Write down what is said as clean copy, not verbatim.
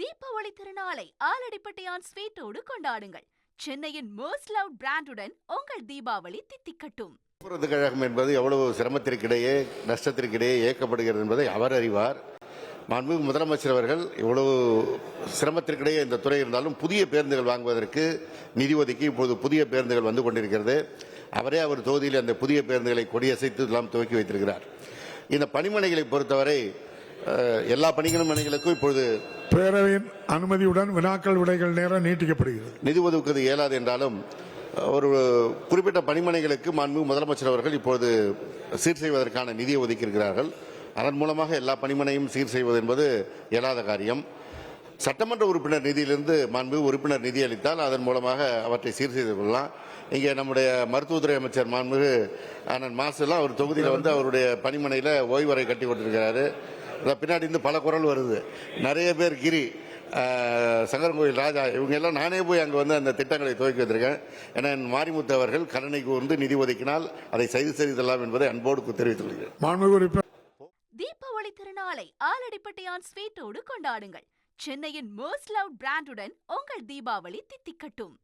தீபாவளி திருநாளை ஆலடிப்பட்டியான் ஸ்வீட்டோடு கொண்டாடுங்கள். சென்னையின் மோஸ்ட் லவ் பிராண்டுடன் உங்கள் தீபாவளி தித்திக்கட்டும். போக்குவரத்து கழகம் என்பது எவ்வளவு சிரமத்திற்கிடையே நஷ்டத்திற்கிடையே இயக்கப்படுகிறது என்பதை அவர் அறிவார். மாண்புமிகு முதலமைச்சர் அவர்கள் இவ்வளவு சிரமத்திற்கிடையே இந்த துறை இருந்தாலும் புதிய பேருந்துகள் வாங்குவதற்கு நிதி ஒதுக்கி இப்போது புதிய பேருந்துகள் வந்து கொண்டிருக்கிறது. அவரே அவர் தொகுதியில் அந்த புதிய பேருந்துகளை கொடியசைத்து எல்லாம் துவக்கி வைத்திருக்கிறார். இந்த பணிமனைகளை பொறுத்தவரை எல்லா பணிகளுக்கும் இப்பொழுது பேரவையின் அனுமதியுடன் வினாக்கள் விடைகள் நேரம் நீட்டிக்கப்படுகிறது. நிதி ஒதுக்குவது இயலாது என்றாலும் ஒரு குறிப்பிட்ட பணிமனைகளுக்கு மாண்புமிகு முதலமைச்சர் அவர்கள் இப்போது சீர் செய்வதற்கான நிதியை ஒதுக்கியிருக்கிறார்கள். அதன் மூலமாக எல்லா பணிமனையும் சீர் செய்வது என்பது இயலாத காரியம். சட்டமன்ற உறுப்பினர் நிதியிலிருந்து மாண்புமிகு உறுப்பினர் நிதி அளித்தால் அதன் மூலமாக அவற்றை சீர் செய்து கொள்ளலாம். இங்கே நம்முடைய மருத்துவத்துறை அமைச்சர் மாண்புமிகு அண்ணன் மாசெல்லாம் அவர் தொகுதியில் வந்து அவருடைய பணிமனையில் ஓய்வறை கட்டி கொண்டிருக்கிறாரு. பின்னாடி இருந்து பல குரல் வருது. நிறைய பேர் கிரி சங்கரங்கோயில் ராஜா இவங்க எல்லாம் நானே போய் அங்கே வந்து அந்த திட்டங்களை துவக்கி வைத்திருக்கேன். ஏன்னா மாரிமுத்து அவர்கள் கருணை கூர்ந்து நிதி ஒதுக்கினால் அதை செய்தலாம் என்பதை அன்போடு தெரிவித்துள்ளேன். தீபாவளி திருநாளை ஆலடிப்பட்டியான் ஸ்வீட்டோடு கொண்டாடுங்கள். சென்னையின் மோஸ்ட் லவ் பிராண்டுடன் உங்கள் தீபாவளி தித்திக்கட்டும்.